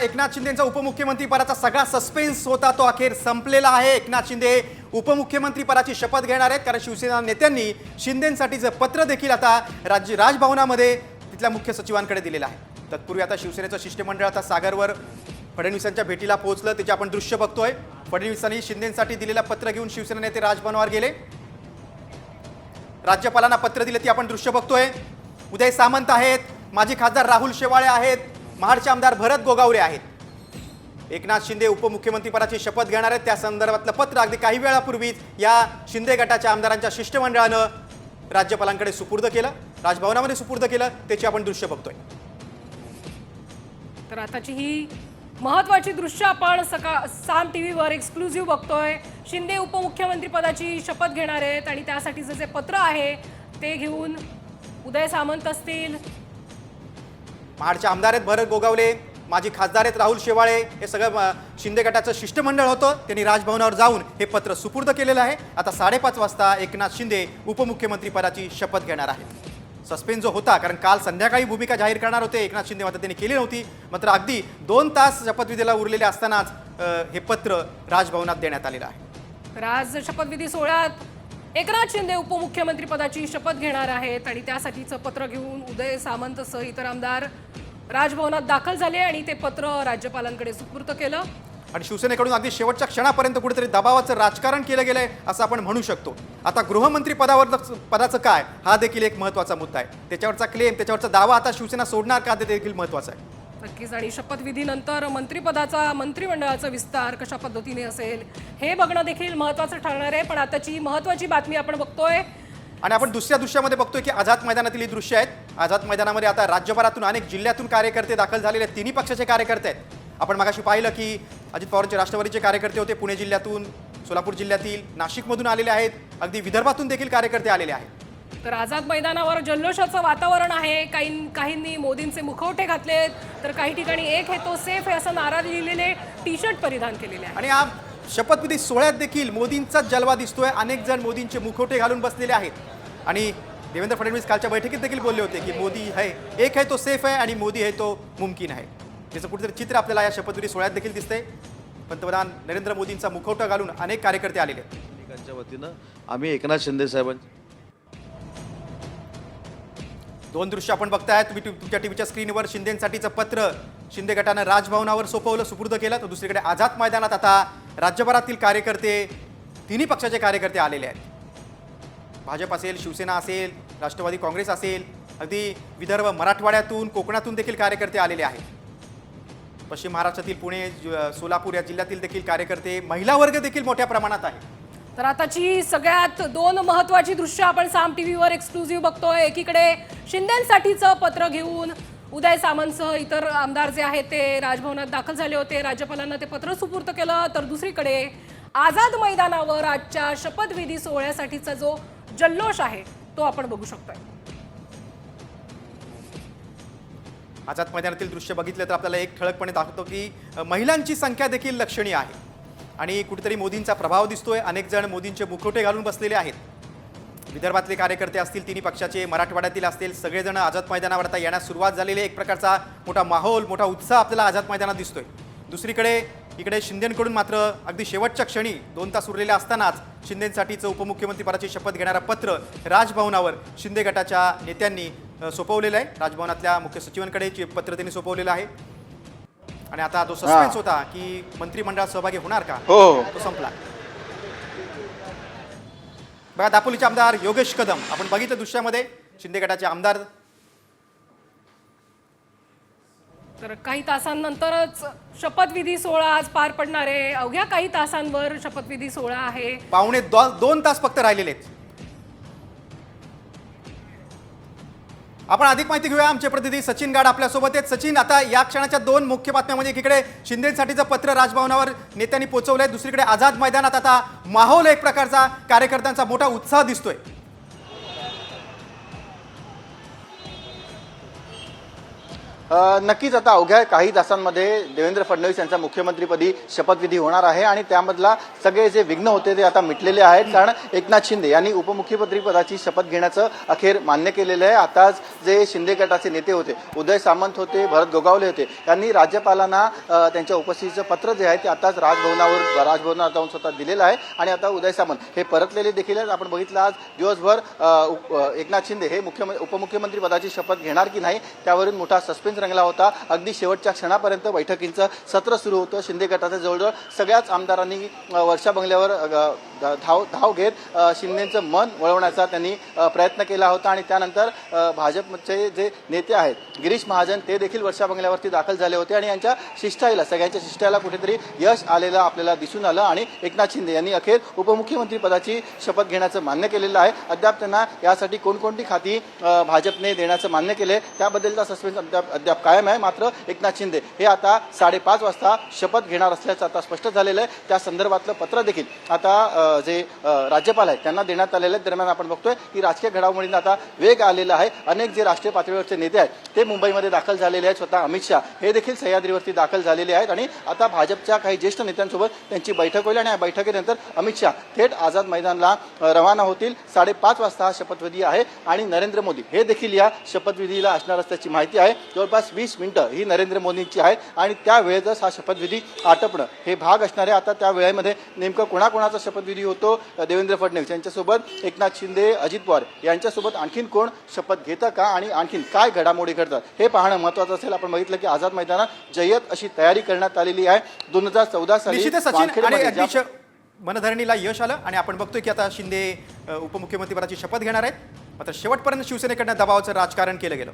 एकनाथ शिंदेचा उपमुख्यमंत्री पदाचा सगळा सस्पेन्स होता तो अखेर संपलेला आहे। एकनाथ शिंदे उपमुख्यमंत्री पदाची शपथ घेणार आहेत, कारण शिवसेना नेत्यांनी शिंदेंसाठीचं पत्र देखील आता राजभवनामध्ये तिथल्या मुख्य सचिवांकडे दिलेलं आहे। तत्पूर्वी आता शिवसेनेचं शिष्टमंडळ आता सागरवर फडणवीसांच्या भेटीला पोहोचलं, त्याचे आपण दृश्य बघतोय। फडणवीसांनी शिंदेंसाठी दिलेलं पत्र घेऊन शिवसेना नेते राजभवनावर गेले, राज्यपालांना पत्र दिले, ती आपण दृश्य बघतोय। उदय सामंत आहेत, माजी खासदार राहुल शेवाळे आहेत, महाडचे आमदार भरत गोगावले आहेत। एकनाथ शिंदे उपमुख्यमंत्री पदाची शपथ घेणार आहेत, त्या संदर्भातलं पत्र अगदी काही वेळापूर्वीच या शिंदे गटाच्या आमदारांच्या शिष्टमंडळानं राज्यपालांकडे सुपूर्द केलं, राजभवनामध्ये सुपूर्द केलं, त्याची आपण दृश्य बघतोय। तर आताची ही महत्त्वाची दृश्य आपण साम टीव्हीवर एक्सक्लुझिव्ह बघतोय। शिंदे उपमुख्यमंत्री पदाची शपथ घेणार आहेत आणि त्यासाठीचं जे पत्र आहे ते घेऊन उदय सामंत असतील, महाडचे आमदार आहेत भरत गोगावले, माजी खासदार आहेत राहुल शेवाळे, हे सगळं शिंदे गटाचं शिष्टमंडळ होतं, त्यांनी राजभवनावर जाऊन हे पत्र सुपूर्द केलेलं आहे। आता 5:30 वाजता एकनाथ शिंदे उपमुख्यमंत्री पदाची शपथ घेणार आहेत। सस्पेन्स जो होता, कारण काल संध्याकाळी भूमिका जाहीर करणार होते एकनाथ शिंदे, मात्र त्यांनी केली नव्हती, मात्र अगदी 2 तास शपथविधीला उरलेले असतानाच हे पत्र राजभवनात देण्यात आलेलं आहे। तर आज शपथविधी सोहळ्यात एकनाथ शिंदे उपमुख्यमंत्री पदाची शपथ घेणार आहेत आणि त्यासाठीचं पत्र घेऊन उदय सामंतसह इतर आमदार राजभवनात दाखल झाले आणि ते पत्र राज्यपालांकडे सुपूर्द केलं। आणि शिवसेनेकडून अगदी शेवटच्या क्षणापर्यंत कुठेतरी दबावाचं राजकारण केलं गेलंय असं आपण म्हणू शकतो। आता गृहमंत्री पदाचं काय, हा देखील एक महत्त्वाचा मुद्दा आहे। त्याच्यावरचा क्लेम, त्याच्यावरचा दावा आता शिवसेना सोडणार का, ते देखील महत्त्वाचं आहे। नक्कीच, आणि शपथविधीनंतर मंत्रिमंडळाचा विस्तार कशा पद्धतीने असेल हे बघणं देखील महत्त्वाचं ठरणार आहे। पण आताची महत्त्वाची बातमी आपण बघतोय आणि आपण दुसऱ्या दृश्यामध्ये बघतोय की आझाद मैदानातील ही दृश्य आहेत। आझाद मैदानामध्ये आता राज्यभरातून अनेक जिल्ह्यातून कार्यकर्ते दाखल झालेले आहेत, तिन्ही पक्षाचे कार्यकर्ते आहेत। आपण मगाशी पाहिलं की अजित पवारांचे राष्ट्रवादीचे कार्यकर्ते होते, पुणे जिल्ह्यातून, सोलापूर जिल्ह्यातील, नाशिकमधून आलेले आहेत, अगदी विदर्भातून देखील कार्यकर्ते आलेले आहेत। तर आझाद मैदानावर जल्लोषाचं वातावरण आहे। काहींनी मोदींचे मुखवटे घातलेत, तर काही ठिकाणी एक है तो सेफ है असं नारा लिहिलेले टी शर्ट परिधान केलेले आहे। आणि या शपथविधी सोहळ्यात देखील मोदींचाच जलवा दिसतोय। अनेक जण मोदींचे मुखवटे घालून बसलेले आहेत आणि देवेंद्र फडणवीस कालच्या बैठकीत देखील बोलले होते की मोदी है, एक है तो सेफ है आणि मोदी है तो मुमकिन है। त्याचं कुठेतरी चित्र आपल्याला या शपथविधी सोहळ्यात देखील दिसतंय। पंतप्रधान नरेंद्र मोदींचा मुखवटा घालून अनेक कार्यकर्ते आलेले आहेत। त्यांच्या वतीनं आम्ही एकनाथ शिंदे साहेबांचे 2 दृश्य आपण बघताय, तुम्ही तुमच्या टीव्हीच्या स्क्रीनवर शिंदेंसाठीचं पत्र शिंदे गटानं राजभवनावर सोपवलं, सुपूर्द केलं। तर दुसरीकडे आझाद मैदानात आता राज्यभरातील कार्यकर्ते, तिन्ही पक्षाचे कार्यकर्ते आलेले आहेत। भाजप असेल, शिवसेना असेल, राष्ट्रवादी काँग्रेस असेल, अगदी विदर्भ, मराठवाड्यातून, कोकणातून देखील कार्यकर्ते आलेले आहेत। पश्चिम महाराष्ट्रातील पुणे, सोलापूर या जिल्ह्यातील देखील कार्यकर्ते, महिला वर्ग देखील मोठ्या प्रमाणात आहे। तर आताची सगळ्यात 2 महत्त्वाची दृश्य आपण साम टीव्हीवर एक्सक्लुझिव्ह बघतोय। एकीकडे शिंदेंसाठीचं पत्र घेऊन उदय सामंतसह इतर आमदार जे आहेत ते राजभवनात दाखल झाले होते, राज्यपालांना ते पत्र सुपूर्द केलं। तर दुसरीकडे आझाद मैदानावर आजच्या शपथविधी सोहळ्यासाठीचा जो जल्लोष आहे तो आपण बघू शकतोय। आझाद मैदानातील दृश्य बघितलं तर आपल्याला एक ठळकपणे दाखवतो की महिलांची संख्या देखील लक्षणीय आहे आणि कुठेतरी मोदींचा प्रभाव दिसतोय। अनेक जण मोदींचे मुखवटे घालून बसलेले आहेत। विदर्भातले कार्यकर्ते असतील, तिन्ही पक्षाचे, मराठवाड्यातील असतील, सगळेजण आझाद मैदानावर आता येण्यास सुरुवात झालेली आहे। एक प्रकारचा मोठा माहोल, मोठा उत्साह आपल्याला आझाद मैदानात दिसतोय। दुसरीकडे इकडे शिंदेंकडून मात्र अगदी शेवटच्या क्षणी 2 तास उरलेले असतानाच शिंदेंसाठीचं उपमुख्यमंत्री पदाची शपथ घेणारं पत्र राजभवनावर शिंदे गटाच्या नेत्यांनी सोपवलेलं आहे। राजभवनातल्या मुख्य सचिवांकडे पत्र त्यांनी सोपवलेलं आहे आणि आता जो सस्पेन्स होता की मंत्रिमंडळात सहभागी होणार का, तो संपला। बघा, दापोलीचे आमदार योगेश कदम, आपण बघितलं दृश्यामध्ये, शिंदे गटाचे आमदार। तर काही तासांनंतरच शपथविधी सोहळा आज पार पडणार आहे। अवघ्या काही तासांवर शपथविधी सोहळा आहे, पावणे 2 तास फक्त राहिलेले आहेत। आपण अधिक माहिती घेऊया, आमचे प्रतिनिधी सचिन गाड आपल्यासोबत आहेत। सचिन, आता या क्षणाच्या 2 मुख्य बातम्या म्हणजे एकीकडे शिंदेंसाठीचं पत्र राजभवनावर नेत्यांनी पोहोचवलंय, दुसरीकडे आझाद मैदानात आता माहोल, एक प्रकारचा कार्यकर्त्यांचा मोठा उत्साह दिसतोय। नक्कीच आता अवघ्या काही तासांमध्ये देवेंद्र फडणवीस यांचा मुख्यमंत्रीपदी शपथविधी होणार आहे आणि त्यामधला सगळे जे विघ्न होते ते आता मिटलेले आहेत, कारण एकनाथ शिंदे यांनी उपमुख्यमंत्रीपदाची शपथ घेण्याचं अखेर मान्य केलेलं आहे. आताच जे शिंदे गटाचे नेते होते, उदय सामंत होते, भरत गोगावले होते, यांनी राज्यपालांना त्यांच्या उपस्थितीचं पत्र जे आहे ते आताच राजभवनावर जाऊन स्वतः दिलेलं आहे आणि आता उदय सामंत हे परतलेले देखील आहेत. आपण बघितलं आज दिवसभर एकनाथ शिंदे हे उपमुख्यमंत्री पदाची शपथ घेणार की नाही त्यावरून मोठा सस्पेन्स रंगला होता. अगदी शेवटच्या क्षणापर्यंत बैठकींचं सत्र सुरू होतं. शिंदे गटाच्या जवळजवळ सगळ्याच आमदारांनी वर्षा बंगल्यावर धाव घेत शिंदेचं मन वळवण्याचा त्यांनी प्रयत्न केला होता आणि त्यानंतर भाजपचे जे नेते आहेत गिरीश महाजन ते देखील वर्षा बंगल्यावरती दाखल झाले होते आणि यांच्या शिष्टाईला सगळ्यांच्या शिष्टाईला कुठेतरी यश आलेलं आपल्याला दिसून आलं आणि एकनाथ शिंदे यांनी अखेर उपमुख्यमंत्री पदाची शपथ घेण्याचं मान्य केलेलं आहे. अद्याप त्यांना यासाठी कोणकोणती खाती भाजपने देण्याचं मान्य केले त्याबद्दलचा सस्पेन्स अद्याप कायम आहे. मात्र एकनाथ शिंदे हे आता 5:30 वाजता शपथ घेणार असल्याचं आता स्पष्ट झालेलं आहे. त्या संदर्भातलं पत्र देखील आता जे राज्यपाल आहेत त्यांना देण्यात आलेलं आहे. दरम्यान आपण बघतोय की राजकीय घडामोडींना आता वेग आलेला आहे. अनेक जे राष्ट्रीय पातळीवरचे नेते आहेत ते मुंबईमध्ये दाखल झालेले आहेत. स्वतः अमित शाह हे देखील सह्याद्रीवरती दाखल झालेले आहेत आणि आता भाजपच्या काही ज्येष्ठ नेत्यांसोबत त्यांची बैठक होईल आणि या बैठकीनंतर अमित शाह थेट आझाद मैदानला रवाना होतील. 5:30 वाजता हा शपथविधी आहे आणि नरेंद्र मोदी हे देखील या शपथविधीला असणार असल्याची माहिती आहे. जवळपास 20 मिनिटं ही नरेंद्र मोदींची आहे आणि त्या वेळेतच हा शपथविधी आटपणं हे भाग असणार आहे. आता त्या वेळेमध्ये नेमकं कोणाकोणाचा शपथविधी होतो, देवेंद्र फडणवीस यांच्यासोबत एकनाथ शिंदे, अजित पवार यांच्यासोबत आणखीन कोण शपथ घेतं का आणि आणखीन काय घडामोडी घडतात हे पाहणं महत्त्वाचं असेल. आपण बघितलं की आझाद मैदानात जय्यत अशी तयारी करण्यात आलेली आहे. 2014 साली निश्चितच सचिन आणि वानखेडेमध्ये अगदीच मनधरणीला यश आलं आणि आपण बघतोय की आता शिंदे उपमुख्यमंत्रीपदाची शपथ घेणार आहेत. मात्र शेवटपर्यंत शिवसेनेकडनं दबावाचं राजकारण केलं गेलं.